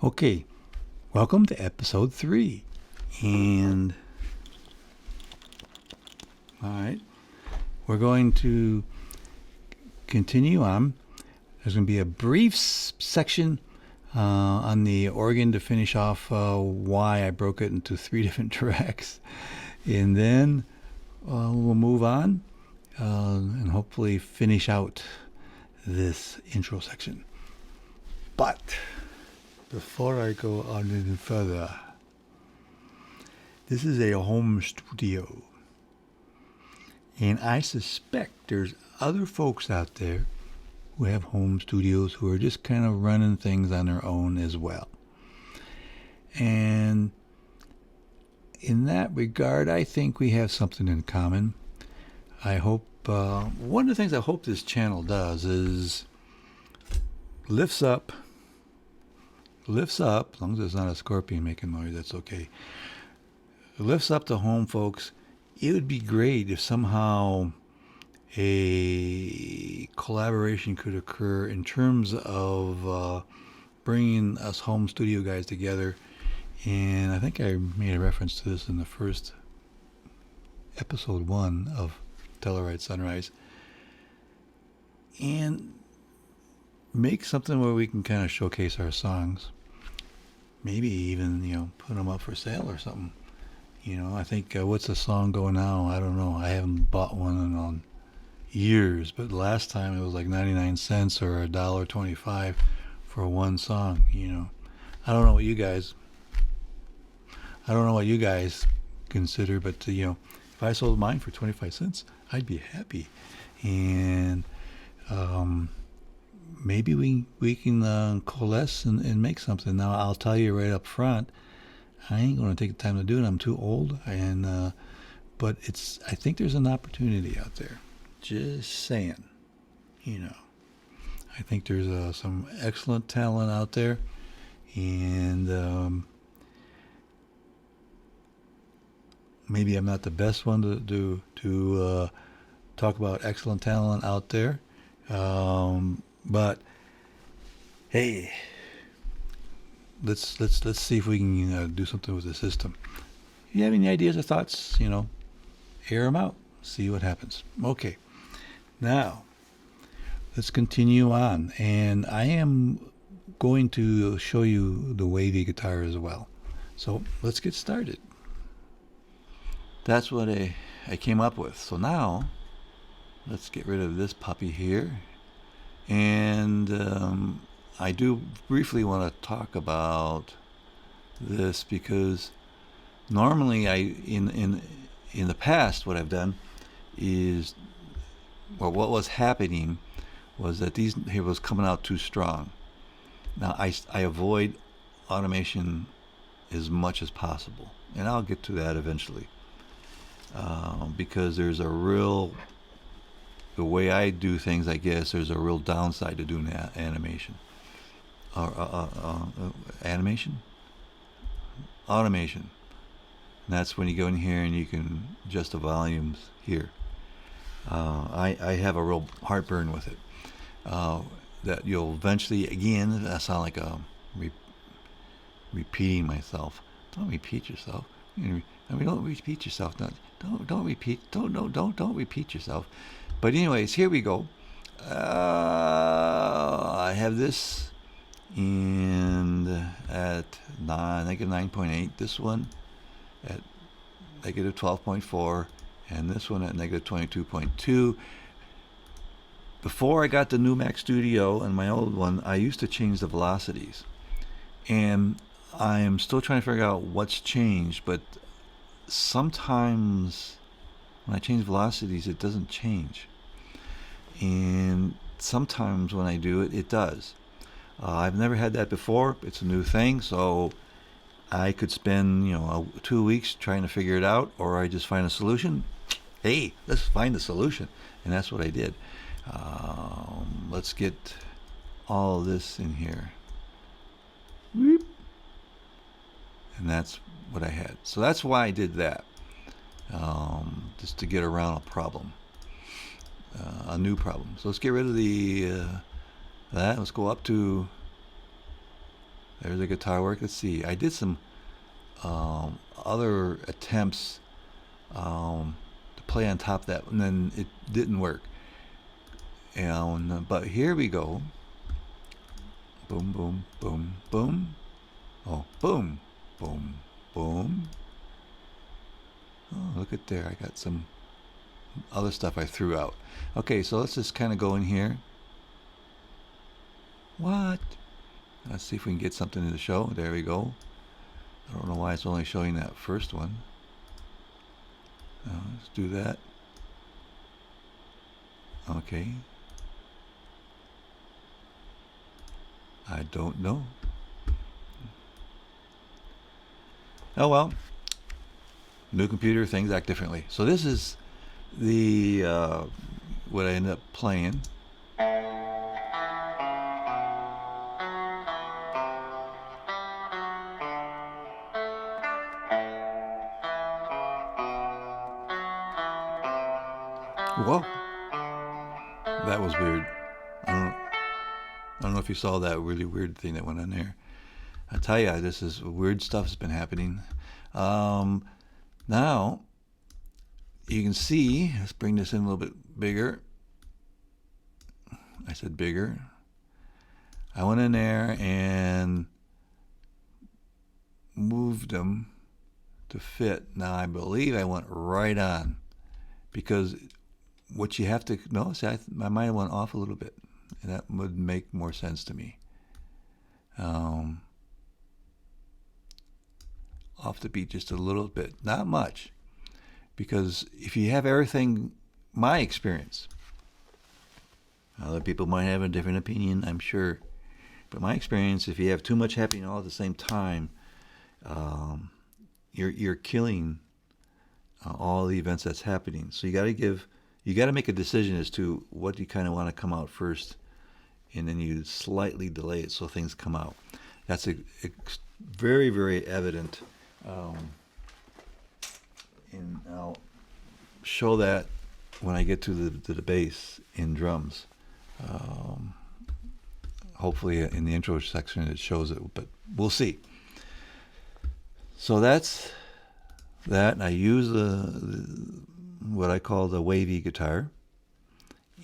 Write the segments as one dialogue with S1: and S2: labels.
S1: Okay, welcome to episode 3. And, alright, we're going to continue on. There's going to be a brief section on the organ to finish off why I broke it into 3 different tracks. And then we'll move on and hopefully finish out this intro section. But before I go on any further, this is a home studio. And I suspect there's other folks out there who have home studios who are just kind of running things on their own as well. And in that regard, I think we have something in common. I hope, one of the things I hope this channel does is lifts up, as long as it's not a scorpion making noise, that's okay. It lifts up the home folks. It would be great if somehow a collaboration could occur in terms of bringing us home studio guys together. And I think I made a reference to this in the first episode 1 of Telluride Sunrise. And make something where we can kind of showcase our songs. Maybe even, put them up for sale or something. I think, what's the song go now? I don't know. I haven't bought one in years, but last time it was like 99 cents or $1.25 for one song, I don't know what you guys consider, but, if I sold mine for 25 cents, I'd be happy. And, maybe we can coalesce and make something. Now, I'll tell you right up front, I ain't going to take the time to do it. I'm too old. And but I think there's an opportunity out there. Just saying. I think there's some excellent talent out there. And maybe I'm not the best one to talk about excellent talent out there. But hey, let's see if we can do something with the system. If you have any ideas or thoughts, air them out. See what happens. Okay, now let's continue on, and I am going to show you the Wavy guitar as well. So let's get started. That's what I came up with. So now let's get rid of this puppy here. And I do briefly want to talk about this because normally in the past what I've done is, well, what was happening was that he was coming out too strong. Now I avoid automation as much as possible, and I'll get to that eventually, because there's the way I do things, I guess there's a real downside to doing animation. Automation. And that's when you go in here and you can adjust the volumes here. I have a real heartburn with it. That you'll eventually, again, I sound like repeating myself. Don't repeat yourself. Don't repeat yourself. Don't repeat yourself. But anyways, here we go. I have this and at negative 9.8. This one at negative 12.4, and this one at negative 22.2. Before I got the new Mac Studio and my old one, I used to change the velocities, and I am still trying to figure out what's changed. But sometimes when I change velocities, it doesn't change. And sometimes when I do it, it does. I've never had that before. It's a new thing, so I could spend 2 weeks trying to figure it out, or I just find a solution. Hey, let's find the solution, and that's what I did. Let's get all of this in here. Whoop. And that's what I had. So that's why I did that, just to get around a problem. A new problem. So let's get rid of that. Let's go up to There's the guitar work. Let's see. I did some other attempts to play on top of that, and then it didn't work. And but here we go. Boom, boom, boom, boom. Oh, boom, boom, boom. Oh, look at there. I got some other stuff I threw out. Okay, so let's just kind of go in here. What? Let's see if we can get something in the show. There we go. I don't know why it's only showing that first one. Let's do that. Okay. I don't know. Oh well. New computer, things act differently. So this is the what I ended up playing. Whoa, that was weird. I don't know if you saw that really weird thing that went on there. I tell you, this is weird stuff has been happening. Now you can see. Let's bring this in a little bit bigger. I said bigger. I went in there and moved them to fit. Now I believe I went right on, because what you have to notice, I might have went off a little bit, and that would make more sense to me. Off the beat just a little bit, not much, because if you have everything, my experience, other people might have a different opinion, I'm sure, but my experience, if you have too much happening all at the same time, you're killing all the events that's happening. So you got to make a decision as to what you kind of want to come out first, and then you slightly delay it so things come out. That's very, very evident, and I'll show that when I get to the bass in drums. Hopefully in the intro section it shows it, but we'll see. So that's that, and I use what I call the Wavy guitar,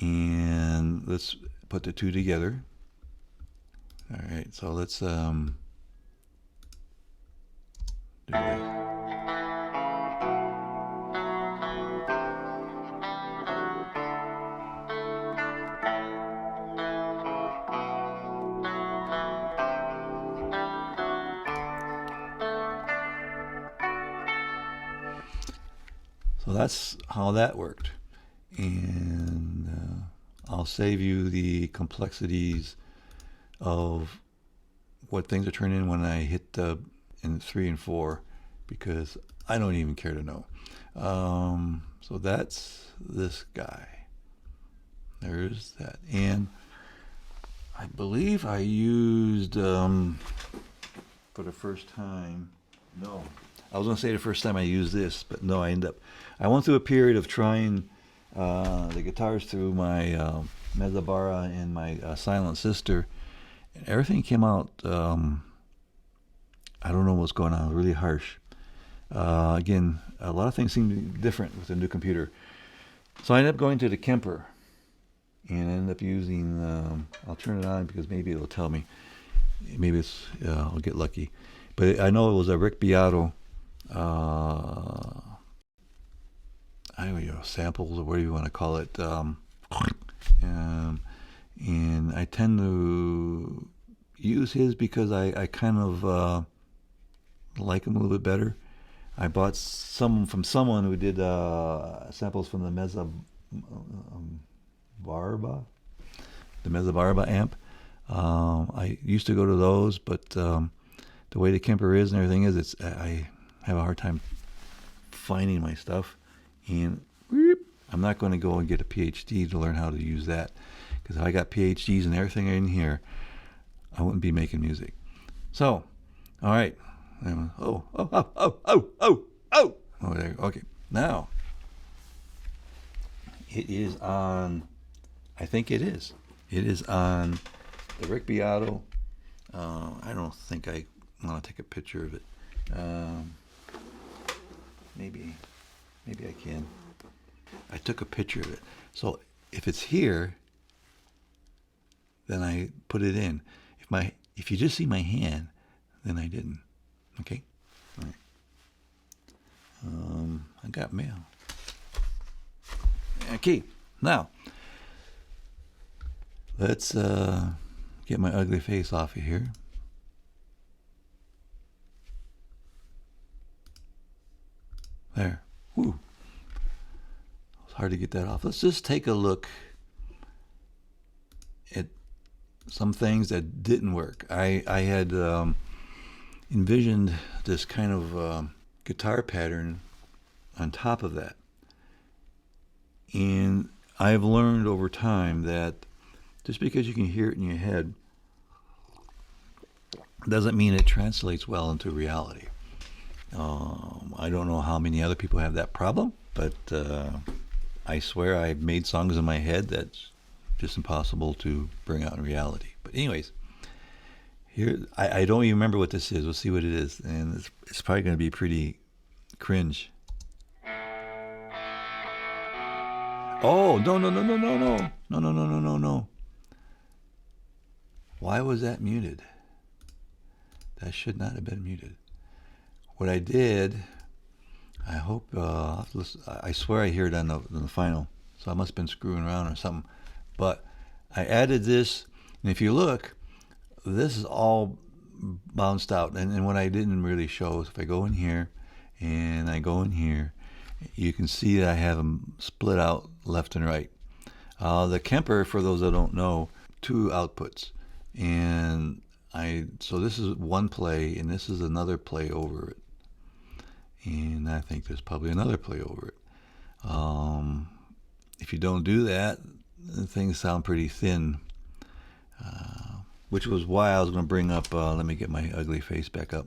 S1: and let's put the two together. All right, so let's do this. So that's how that worked, and I'll save you the complexities of what things are turning when I hit the in 3 and 4, because I don't even care to know. So that's this guy. There's that, and I believe I used for the first time. No, I was going to say the first time I used this, but no, I went through a period of trying the guitars through my Mezzabara and my Silent Sister, and everything came out, I don't know what's going on, really harsh. Again, a lot of things seem to be different with the new computer. So I ended up going to the Kemper, and I ended up using, I'll turn it on because maybe it'll tell me. Maybe I'll get lucky. But I know it was a Rick Beato, I don't know, samples or whatever you want to call it. And I tend to use his because I kind of like him a little bit better. I bought some from someone who did samples from the Mezzabara amp. I used to go to those, but the way the Kemper is and everything is, I have a hard time finding my stuff, and I'm not going to go and get a PhD to learn how to use that, because if I got PhDs and everything in here, I wouldn't be making music. So, all right. Oh, there. Okay. Now, it is on, I think it is. It is on the Rick Beato I don't think I want to take a picture of it. Maybe I can. I took a picture of it. So if it's here, then I put it in. If you just see my hand, then I didn't. Okay? All right. I got mail. Okay, now let's get my ugly face off of here. There. Whew. It's hard to get that off. Let's just take a look at some things that didn't work. I had envisioned this kind of guitar pattern on top of that. And I've learned over time that just because you can hear it in your head doesn't mean it translates well into reality. I don't know how many other people have that problem, but I swear I've made songs in my head that's just impossible to bring out in reality. But anyways, here I don't even remember what this is. We'll see what it is, and it's probably going to be pretty cringe. Oh, no. Why was that muted? That should not have been muted. What I did, I hope, I swear I hear it on the final, so I must have been screwing around or something. But I added this, and if you look, this is all bounced out. And what I didn't really show is if I go in here, and I go in here, you can see that I have them split out left and right. The Kemper, for those that don't know, 2 outputs. And so this is one play, and this is another play over it. And I think there's probably another play over it. If you don't do that, things sound pretty thin. Which was why I was going to bring up, let me get my ugly face back up.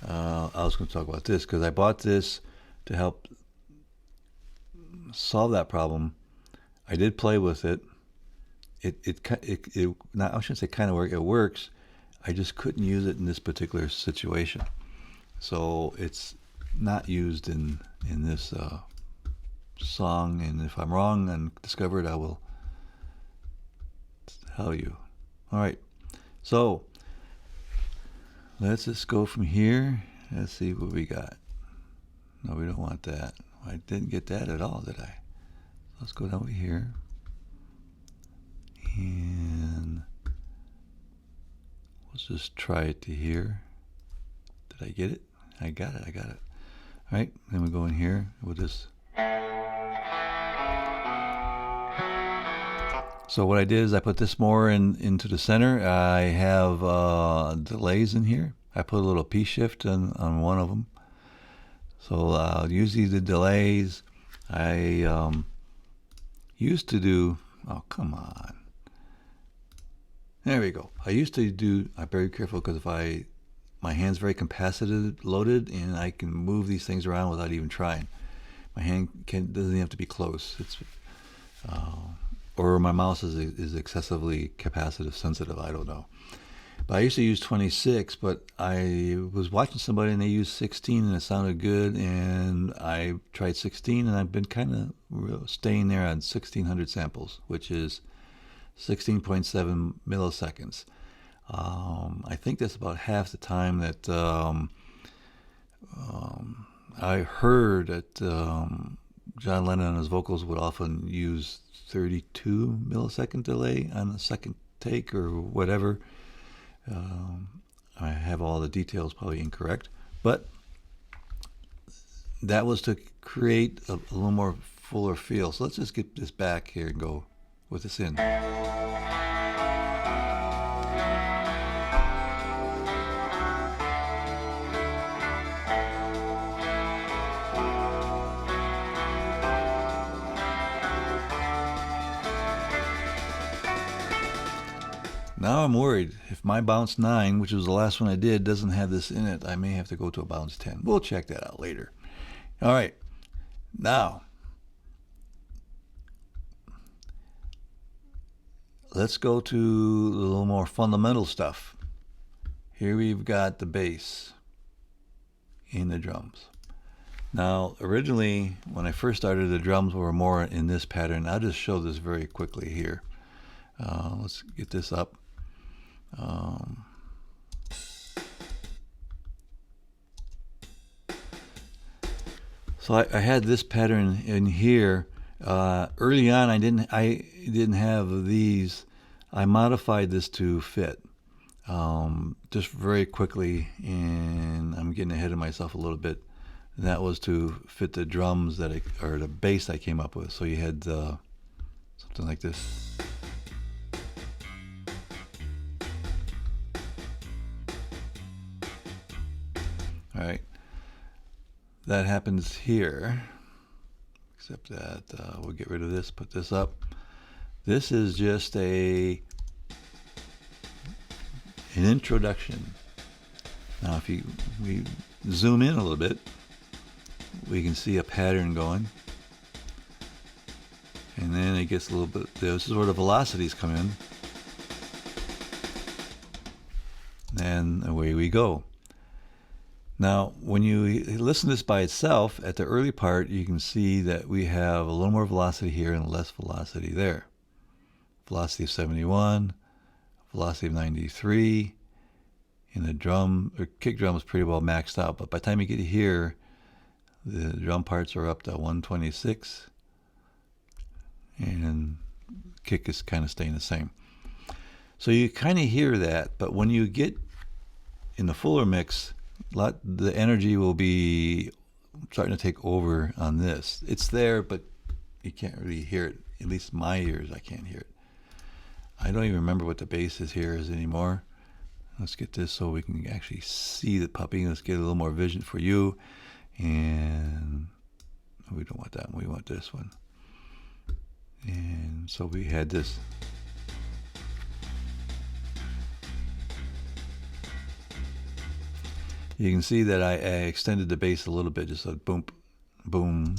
S1: I was going to talk about this, because I bought this to help solve that problem. I did play with it. It not, I shouldn't say kind of work. It works. I just couldn't use it in this particular situation. So it's not used in this song. And if I'm wrong and discover it, I will tell you. All right. So let's just go from here. Let's see what we got. No, we don't want that. I didn't get that at all, did I? Let's go down over here. And let's just try it to here. Did I get it? I got it. All right, then we go in here. We'll just... So what I did is I put this more into the center. I have delays in here. I put a little P shift on one of them. So usually the delays, I used to do, oh, come on. There we go. I used to do, I'm very careful because my hand's very capacitive loaded, and I can move these things around without even trying. My hand doesn't even have to be close. It's, or my mouse is excessively capacitive sensitive. I don't know. But I used to use 26, but I was watching somebody and they used 16 and it sounded good, and I tried 16, and I've been kind of staying there on 1600 samples, which is 16.7 milliseconds. I think that's about half the time that I heard that John Lennon on his vocals would often use 32 millisecond delay on the second take or whatever. I have all the details probably incorrect, but that was to create a little more fuller feel. So let's just get this back here and go with this in. Now I'm worried. If my bounce 9, which was the last one I did, doesn't have this in it, I may have to go to a bounce 10. We'll check that out later. All right. Now, let's go to a little more fundamental stuff. Here we've got the bass in the drums. Now, originally, when I first started, the drums were more in this pattern. I'll just show this very quickly here. Let's get this up. So I had this pattern in here. Early on, I didn't have these. I modified this to fit just very quickly, and I'm getting ahead of myself a little bit. And that was to fit the drums or the bass I came up with. So you had something like this. All right, that happens here, except that we'll get rid of this, put this up. This is just an introduction. Now, if we zoom in a little bit, we can see a pattern going, and then it gets a little bit. This is where the velocities come in, and away we go. Now, when you listen to this by itself, at the early part, you can see that we have a little more velocity here and less velocity there. Velocity of 71, velocity of 93, and the drum or kick drum is pretty well maxed out. But by the time you get here, the drum parts are up to 126, and kick is kind of staying the same. So you kind of hear that, but when you get in the fuller mix, the energy will be starting to take over on this. It's there, but you can't really hear it. At least my ears, I can't hear it. I don't even remember what the bass is here anymore. Let's get this so we can actually see the puppy. Let's get a little more vision for you. And we don't want that one. We want this one. And so we had this. You can see that I extended the bass a little bit, just like boom, boom.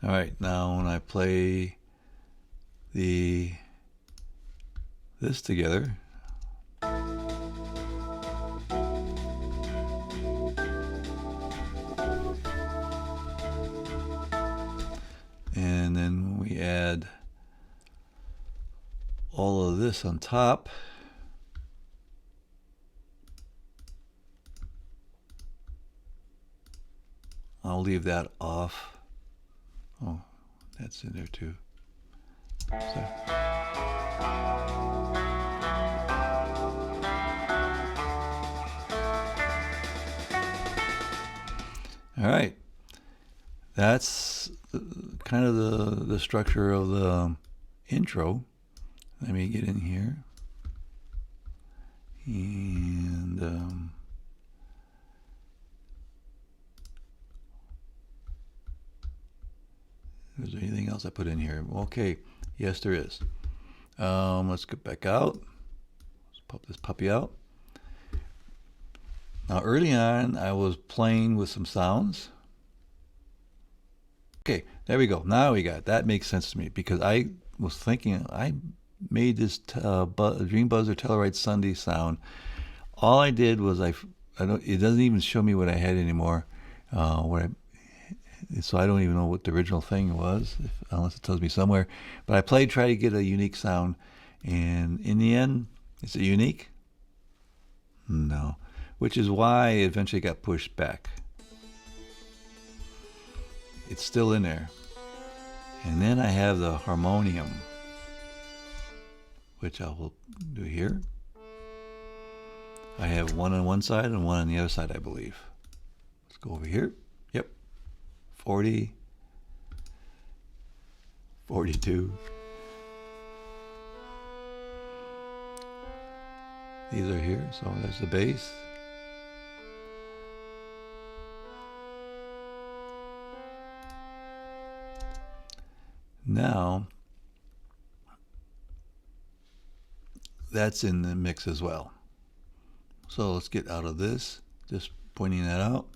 S1: All right, now when I play this together, and then we add all of this on top. I'll leave that off. Oh, that's in there too. So. All right, that's kind of the structure of the intro. Let me get in here, and is there anything else I put in here? Okay, yes there is. Let's get back out. Let's pop this puppy out. Now early on I was playing with some sounds. Okay, there we go. Now we got it. That makes sense to me, because I was thinking I made this Dream Buzzard Telluride Sunday sound. All I did was it doesn't even show me what I had anymore. So I don't even know what the original thing was, unless it tells me somewhere. But I tried to get a unique sound, and in the end, is it unique? No, which is why it eventually got pushed back. It's still in there. And then I have the harmonium, which I will do here. I have one on one side and one on the other side, I believe. Let's go over here. Yep. 40, 42. These are here, so there's the bass. Now, that's in the mix as well. So let's get out of this, just pointing that out.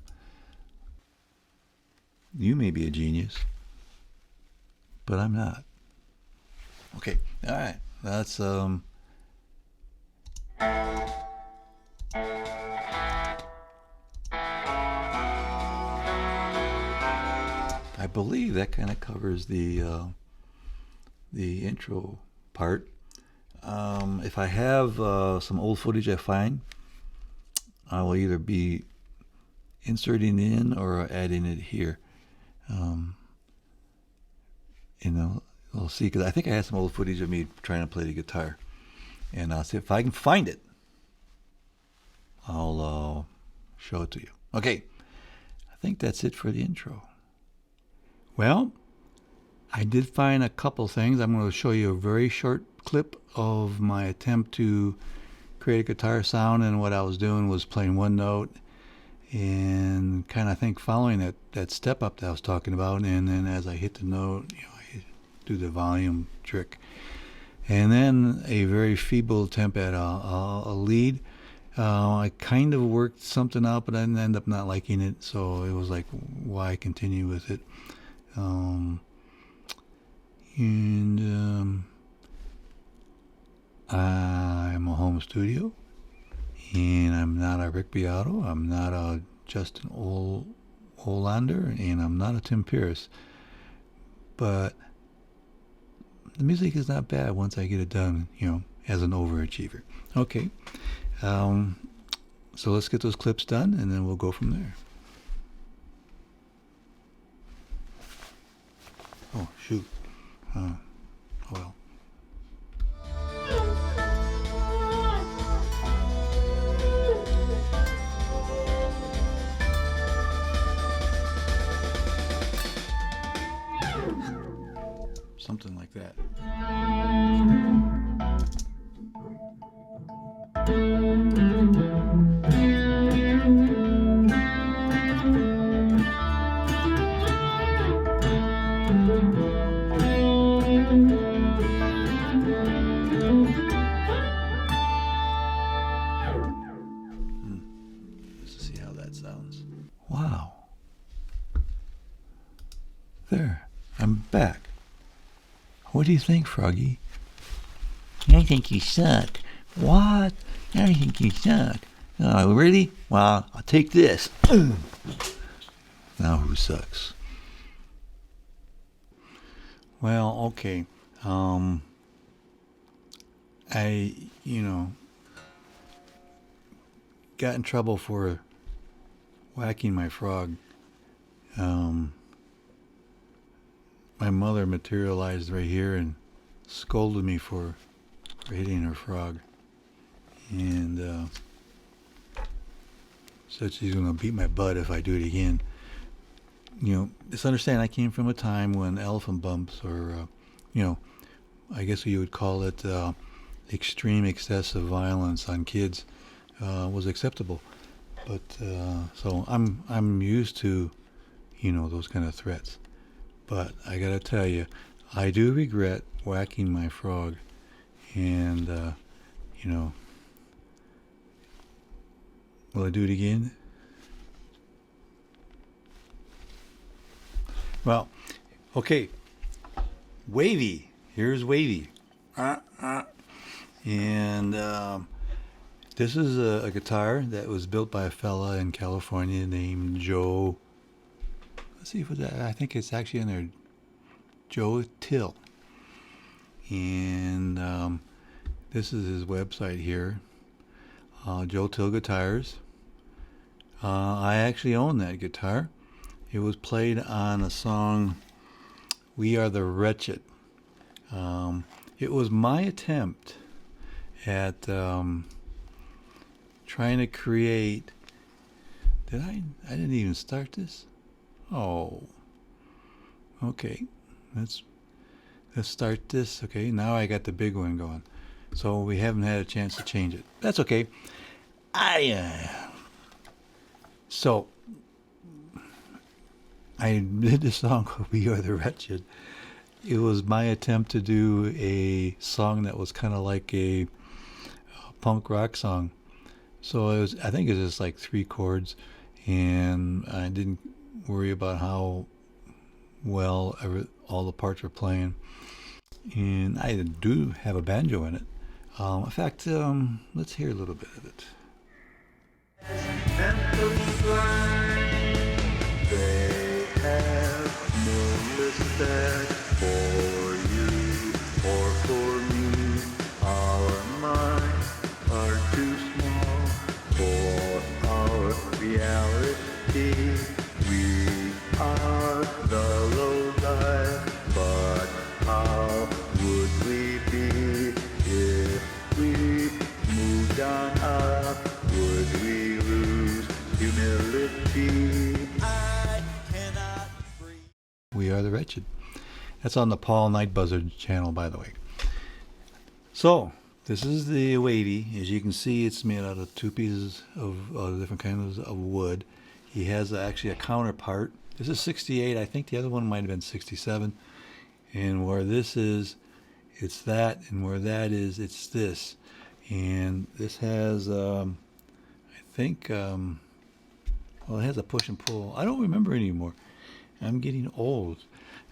S1: You may be a genius, but I'm not. Okay, all right. That's I believe that kind of covers the intro part. If I have some old footage I find, I will either be inserting in or adding it here. We'll see, because I think I had some old footage of me trying to play the guitar, and I'll see if I can find it. I'll show it to you. Okay, I think that's it for the intro. Well, I did find a couple things. I'm going to show you a very short clip of my attempt to create a guitar sound, and what I was doing was playing one note and kind of following that step up that I was talking about, and then as I hit the note, I do the volume trick, and then a very feeble attempt at a lead. I kind of worked something out, but I didn't end up not liking it, so it was like, why continue with it? I'm a home studio, and I'm not a Rick Beato, I'm not a Justin Olander, and I'm not a Tim Pierce, but the music is not bad once I get it done, as an overachiever. Okay, so let's get those clips done, and then we'll go from there. Oh, shoot. Well. Something like that. Let's see how that sounds. Wow. There. I'm back. What do you think, Froggy?
S2: I think you suck.
S1: What?
S2: I think you suck.
S1: Oh, really? Well, I'll take this. Now who sucks? Well, okay. I, got in trouble for whacking my frog. My mother materialized right here and scolded me for hitting her frog, and said she's going to beat my butt if I do it again. Just understand, I came from a time when elephant bumps, or I guess you would call it extreme excessive violence on kids, was acceptable. But so I'm used to those kind of threats. But I gotta tell you, I do regret whacking my frog, and will I do it again? Well, okay. Wavy. Here's Wavy. And this is a guitar that was built by a fella in California named Joe. Let's see if it's, I think it's actually in there, Joe Till. And this is his website here, Joe Till Guitars. I actually own that guitar. It was played on a song, We Are the Wretched. It was my attempt at trying to create... I didn't even start this? Oh, okay. Let's start this. Okay, now I got the big one going. So we haven't had a chance to change it. That's okay. So I did this song called "We Are the Wretched." It was my attempt to do a song that was kind of like a punk rock song. So it was, I think it was just like 3 chords, and I didn't worry about how well. All the parts are playing, and I do have a banjo in it. In fact, let's hear a little bit of it. They have no respect for you or for me. Our minds are too small for our reality. We are the low life, but how would we be if we moved on up? Would we lose humility? I cannot breathe. We are the wretched. That's on the Pat Night Buzzard channel, by the way. So, this is the Wavy. As you can see, it's made out of two pieces of different kinds of wood. He has actually a counterpart. This is 68. I think the other one might have been 67. And where this is, it's that. And where that is, it's this. And this has, I think, well, it has a push and pull. I don't remember anymore. I'm getting old.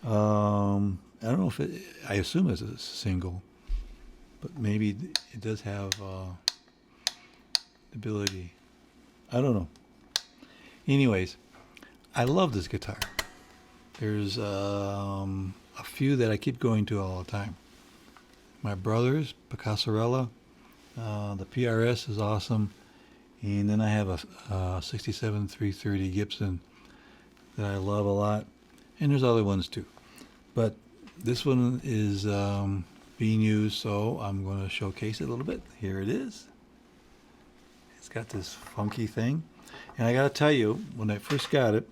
S1: I don't know if it, I assume it's a single. But maybe it does have ability. I don't know. Anyways, I love this guitar. There's a few that I keep going to all the time. My brother's Picassarella. The PRS is awesome. And then I have a 67 330 Gibson that I love a lot. And there's other ones too. But this one is being used, so I'm going to showcase it a little bit. Here it is. It's got this funky thing. And I got to tell you, when I first got it,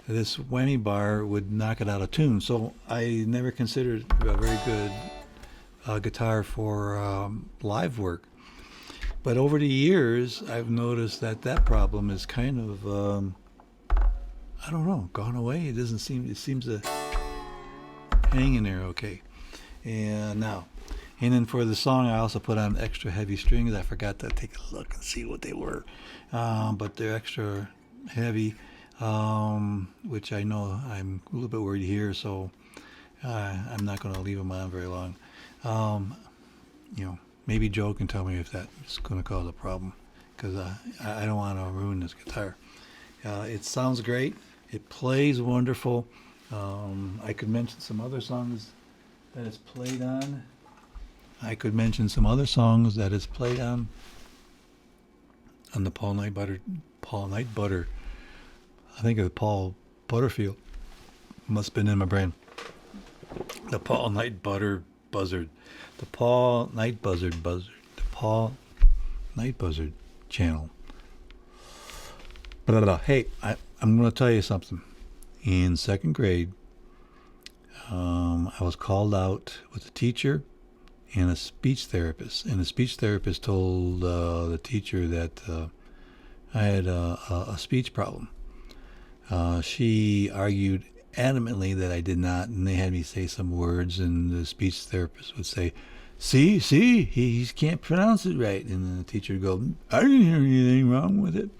S1: this whammy bar would knock it out of tune. So I never considered it a very good guitar for live work. But over the years, I've noticed that problem is kind of, I don't know, gone away. It seems to hang in there okay. And then for the song, I also put on extra heavy strings. I forgot to take a look and see what they were. But they're extra heavy, which I know I'm a little bit worried here, so I'm not going to leave them on very long. Maybe Joe can tell me if that's going to cause a problem, because I don't want to ruin this guitar. It sounds great. It plays wonderful. I could mention some other songs that it's played on. The Pat Night Butter. I think of Paul Butterfield. Must have been in my brain. The Pat Night Buzzard. The Pat Night Buzzard. The Pat Night Buzzard channel. Hey, I'm going to tell you something. In second grade, I was called out with a teacher and a speech therapist. And the speech therapist told the teacher that I had a speech problem. She argued adamantly that I did not, and they had me say some words, and the speech therapist would say, see, he can't pronounce it right. And then the teacher would go, I didn't hear anything wrong with it.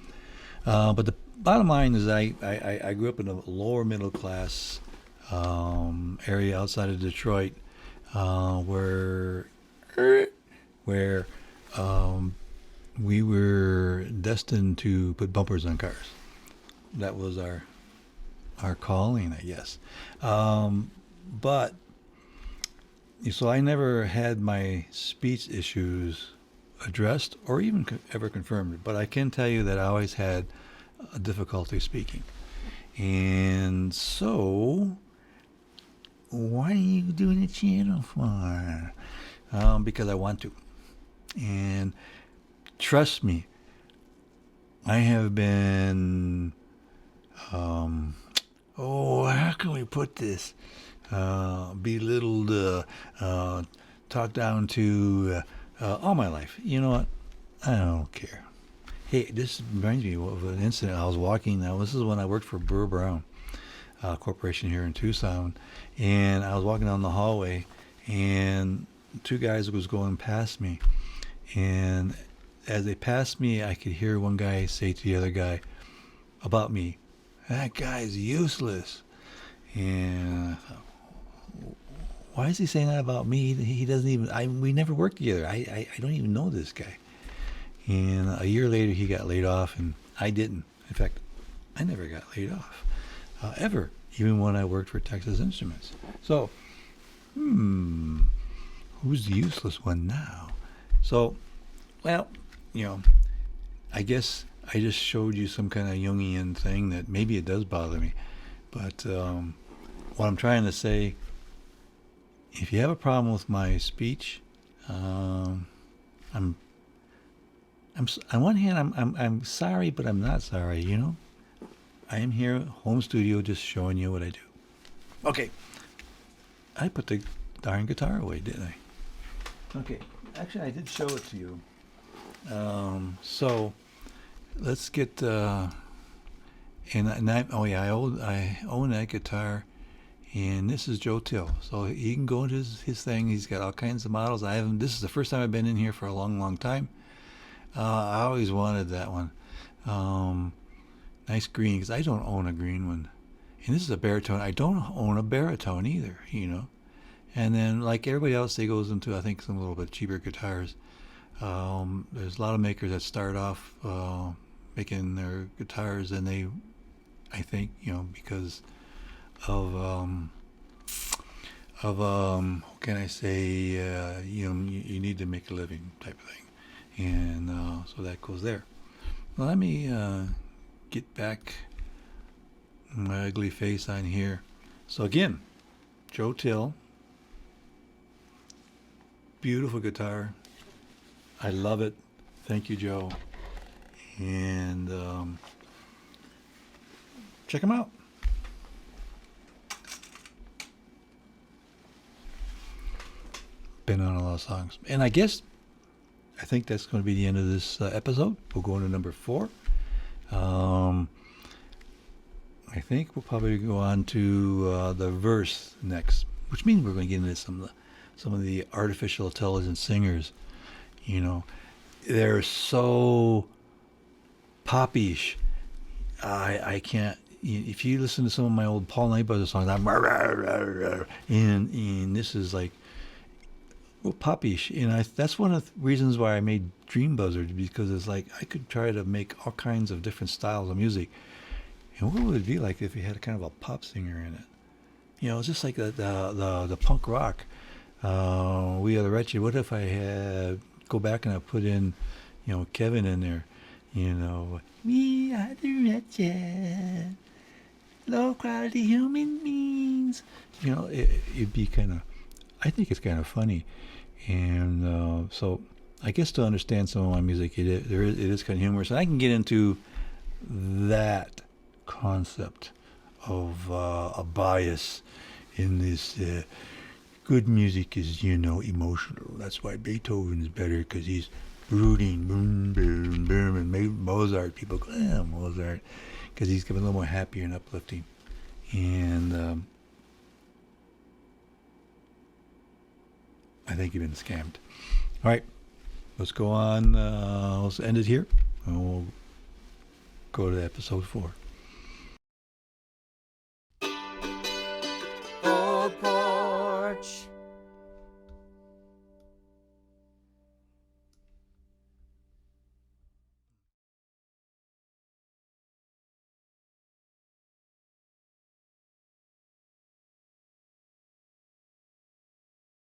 S1: But the bottom line is I grew up in a lower middle class area outside of Detroit, where we were destined to put bumpers on cars. That was our calling, I guess. But so I never had my speech issues addressed or even ever confirmed. But I can tell you that I always had a difficulty speaking. And so, what are you doing a channel for? Because I want to. And trust me, I have been, how can we put this? Belittled, talked down to all my life. You know what? I don't care. Hey, this reminds me of an incident. I was walking. This is when I worked for Burr Brown Corporation here in Tucson, and I was walking down the hallway, and two guys was going past me, and as they passed me, I could hear one guy say to the other guy about me, "That guy's useless." And I thought, why is he saying that about me? He doesn't even, we never worked together. I don't even know this guy. And a year later, he got laid off, and I didn't. In fact, I never got laid off, ever, even when I worked for Texas Instruments. So, who's the useless one now? So, well, I guess I just showed you some kind of Jungian thing that maybe it does bother me. But what I'm trying to say, if you have a problem with my speech, I'm on one hand, I'm sorry, but I'm not sorry. I am here, home studio, just showing you what I do. Okay, I put the darn guitar away, didn't I? Okay, actually, I did show it to you. So let's get. I own that guitar. And this is Joe Till. So he can go into his thing. He's got all kinds of models. This is the first time I've been in here for a long, long time. I always wanted that one. Nice green, because I don't own a green one. And this is a baritone. I don't own a baritone either, And then, like everybody else, they goes into, I think, some little bit cheaper guitars. There's a lot of makers that start off making their guitars, and they, I think, because of what can I say? You need to make a living type of thing, and so that goes there. Well, let me get back my ugly face on here. So again, Joe Till, beautiful guitar. I love it. Thank you, Joe, and check him out. Been on a lot of songs, and I think that's going to be the end of this episode. We'll go into number 4. I think we'll probably go on to the verse next, which means we're going to get into some of the artificial intelligence singers. They're so poppyish. I can't. If you listen to some of my old Paul Night Buzzard songs, and this is like, well, poppyish, that's one of the reasons why I made Dream Buzzard, because it's like I could try to make all kinds of different styles of music. And what would it be like if you had a kind of a pop singer in it? It's just like the punk rock. We Are the Wretched. What if I had go back and I put in, Kevin in there, We are the wretched, low quality human beings. It'd be kind of. I think it's kind of funny, and so I guess to understand some of my music, it is kind of humorous, and I can get into that concept of a bias in this. Good music is, emotional. That's why Beethoven is better, because he's brooding, boom, boom, boom, and Mozart, people go, Mozart, because he's a little more happy and uplifting, and. I think you've been scammed. All right, let's go on. Let's end it here, and we'll go to episode 4.